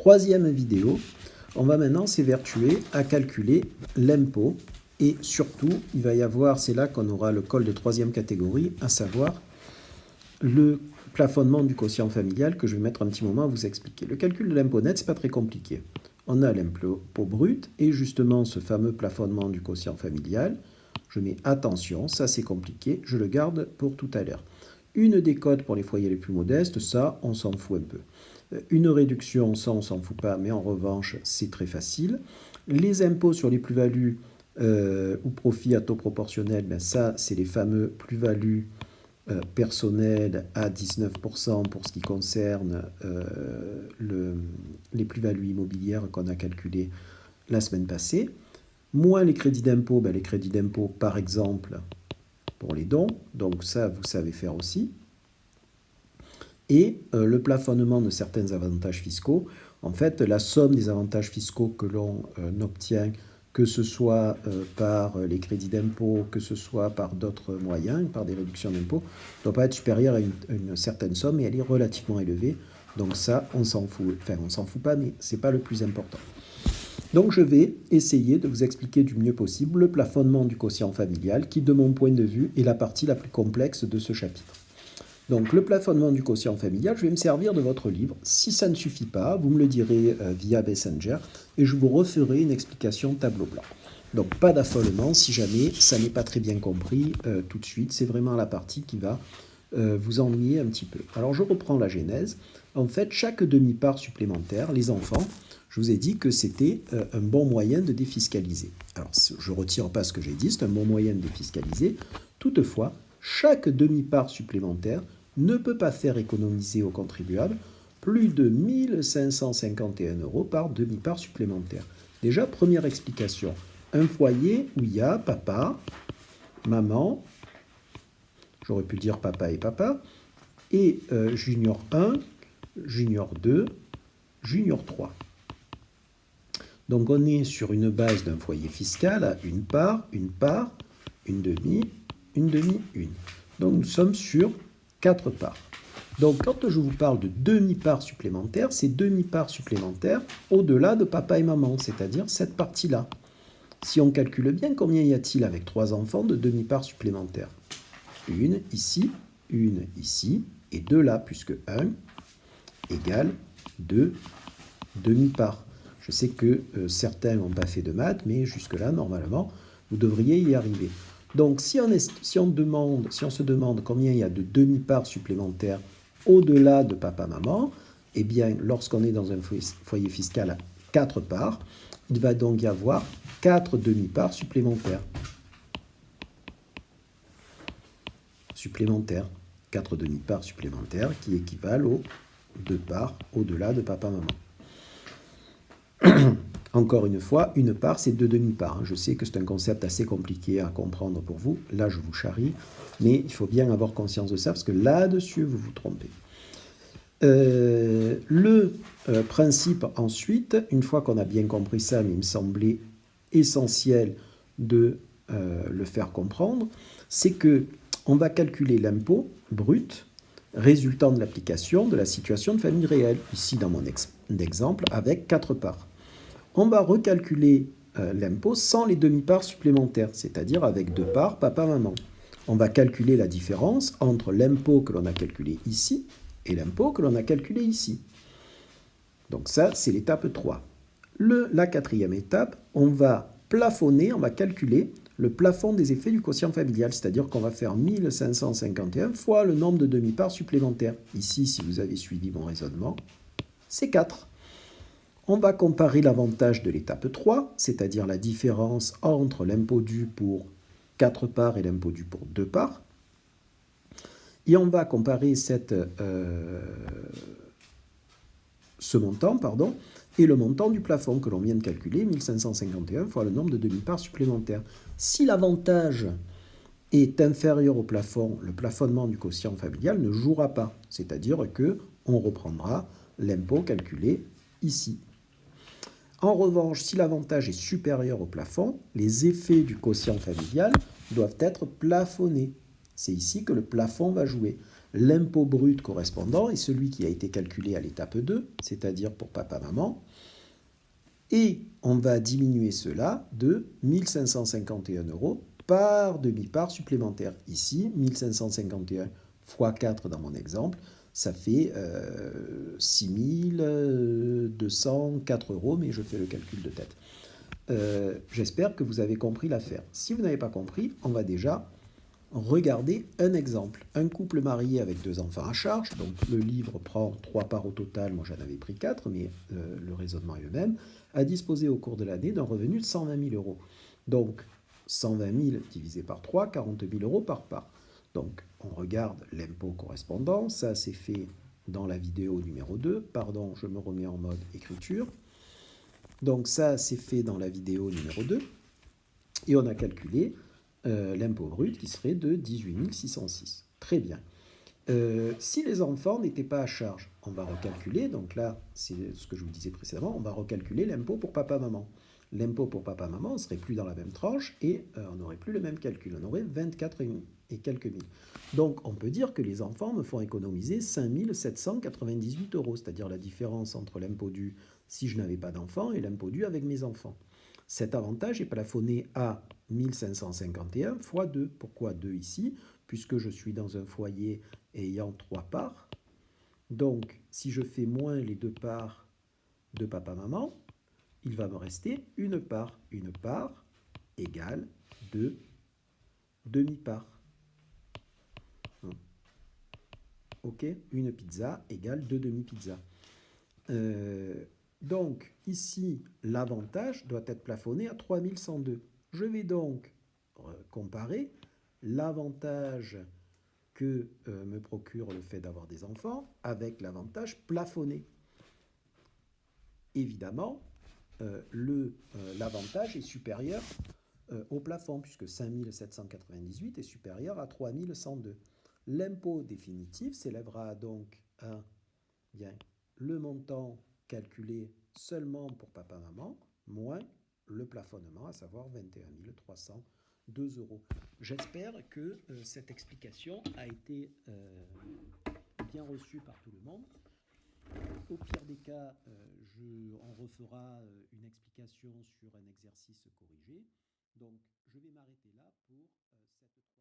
troisième vidéo, on va maintenant s'évertuer à calculer l'impôt. Et surtout, il va y avoir, c'est là qu'on aura le col de troisième catégorie, à savoir le plafonnement du quotient familial que je vais mettre un petit moment à vous expliquer. Le calcul de l'impôt net, ce n'est pas très compliqué. On a l'impôt brut et justement ce fameux plafonnement du quotient familial. Je mets attention, ça c'est compliqué, je le garde pour tout à l'heure. Une décote pour les foyers les plus modestes, ça on s'en fout un peu. Une réduction, ça on s'en fout pas, mais en revanche c'est très facile. Les impôts sur les plus-values ou profits à taux proportionnel, ben ça c'est les fameux plus-values personnelles à 19% pour ce qui concerne les plus-values immobilières qu'on a calculées la semaine passée. Moins les crédits d'impôt, ben les crédits d'impôt par exemple pour les dons, donc ça vous savez faire aussi. Et le plafonnement de certains avantages fiscaux. En fait, la somme des avantages fiscaux que l'on obtient, que ce soit par les crédits d'impôt, que ce soit par d'autres moyens, par des réductions d'impôts, ne doit pas être supérieure à une certaine somme et elle est relativement élevée. Donc ça, on s'en fout. Enfin, on s'en fout pas, mais ce n'est pas le plus important. Donc je vais essayer de vous expliquer du mieux possible le plafonnement du quotient familial qui, de mon point de vue, est la partie la plus complexe de ce chapitre. Donc le plafonnement du quotient familial, je vais me servir de votre livre. Si ça ne suffit pas, vous me le direz via Messenger et je vous referai une explication tableau blanc. Donc pas d'affolement si jamais ça n'est pas très bien compris tout de suite. C'est vraiment la partie qui va vous ennuyer un petit peu. Alors je reprends la genèse. En fait, chaque demi-part supplémentaire, les enfants, je vous ai dit que c'était un bon moyen de défiscaliser. Alors je ne retire pas ce que j'ai dit, c'est un bon moyen de défiscaliser. Toutefois, chaque demi-part supplémentaire ne peut pas faire économiser aux contribuables plus de 1 551 € par demi-part supplémentaire. Déjà, première explication, un foyer où il y a papa, maman, j'aurais pu dire papa, et junior 1, junior 2, junior 3. Donc on est sur une base d'un foyer fiscal à une part, une demi, une. Donc nous sommes sur 4 parts. Donc quand je vous parle de demi-part supplémentaire, c'est demi-part supplémentaire au-delà de papa et maman, c'est-à-dire cette partie-là. Si on calcule bien, combien y a-t-il avec 3 enfants de demi-part supplémentaire? Une ici, et 2 là, puisque 1 égale 2 demi-parts. Je sais que certains n'ont pas fait de maths, mais jusque-là, normalement, vous devriez y arriver. Donc, si on se demande combien il y a de demi-parts supplémentaires au-delà de papa-maman, eh bien, lorsqu'on est dans un foyer fiscal à 4 parts, il va donc y avoir 4 demi-parts supplémentaires. 4 demi-parts supplémentaires qui équivalent aux 2 parts au-delà de papa-maman. Encore une fois, une part, c'est 2 demi-parts. Je sais que c'est un concept assez compliqué à comprendre pour vous. Là, je vous charrie, mais il faut bien avoir conscience de ça, parce que là-dessus, vous vous trompez. Le principe, ensuite, une fois qu'on a bien compris ça, mais il me semblait essentiel de le faire comprendre, c'est que on va calculer l'impôt brut résultant de l'application de la situation de famille réelle, ici dans mon exemple, avec 4 parts. On va recalculer l'impôt sans les demi-parts supplémentaires, c'est-à-dire avec 2 parts papa-maman. On va calculer la différence entre l'impôt que l'on a calculé ici et l'impôt que l'on a calculé ici. Donc ça, c'est l'étape 3. La 4e étape, on va plafonner, on va calculer le plafond des effets du quotient familial, c'est-à-dire qu'on va faire 1551 fois le nombre de demi-parts supplémentaires. Ici, si vous avez suivi mon raisonnement, c'est 4. On va comparer l'avantage de l'étape 3, c'est-à-dire la différence entre l'impôt dû pour 4 parts et l'impôt dû pour 2 parts. Et on va comparer ce montant, et le montant du plafond que l'on vient de calculer, 1551 fois le nombre de demi-parts supplémentaires. Si l'avantage est inférieur au plafond, le plafonnement du quotient familial ne jouera pas, c'est-à-dire qu'on reprendra l'impôt calculé ici. En revanche, si l'avantage est supérieur au plafond, les effets du quotient familial doivent être plafonnés. C'est ici que le plafond va jouer. L'impôt brut correspondant est celui qui a été calculé à l'étape 2, c'est-à-dire pour papa-maman, et on va diminuer cela de 1 551 € par demi-part supplémentaire. Ici, 1 551 fois 4 dans mon exemple, ça fait 6 204 €, mais je fais le calcul de tête. J'espère que vous avez compris l'affaire. Si vous n'avez pas compris, on va déjà regarder un exemple. Un couple marié avec 2 enfants à charge, donc le livre prend 3 parts au total, moi j'en avais pris 4, mais le raisonnement est le même, a disposé au cours de l'année d'un revenu de 120 000 €. Donc 120 000 divisé par 3, 40 000 € par part. Donc on regarde l'impôt correspondant, ça c'est fait dans la vidéo numéro 2, pardon, je me remets en mode écriture. Donc ça c'est fait dans la vidéo numéro 2, et on a calculé l'impôt brut qui serait de 18 606. Très bien. Si les enfants n'étaient pas à charge, on va recalculer, donc là, c'est ce que je vous disais précédemment, on va recalculer l'impôt pour papa-maman. L'impôt pour papa-maman, on ne serait plus dans la même tranche et on n'aurait plus le même calcul. On aurait 24 et quelques mille. Donc, on peut dire que les enfants me font économiser 5 798 €, c'est-à-dire la différence entre l'impôt dû si je n'avais pas d'enfants et l'impôt dû avec mes enfants. Cet avantage est plafonné à 1 551 fois 2. Pourquoi 2 ici? Puisque je suis dans un foyer ayant 3 parts. Donc, si je fais moins les 2 parts de papa-maman, il va me rester une part. Une part égale 2 demi-parts. Ok, une pizza égale 2 demi-pizzas. Donc, ici, l'avantage doit être plafonné à 3102. Je vais donc comparer l'avantage que me procure le fait d'avoir des enfants avec l'avantage plafonné. Évidemment, l'avantage est supérieur au plafond, puisque 5 798 est supérieur à 3102. L'impôt définitif s'élèvera donc à bien, le montant calculé seulement pour papa-maman, moins le plafonnement, à savoir 21 302 €. J'espère que cette explication a été bien reçue par tout le monde. Au pire des cas, on refera une explication sur un exercice corrigé. Donc, je vais m'arrêter là pour cette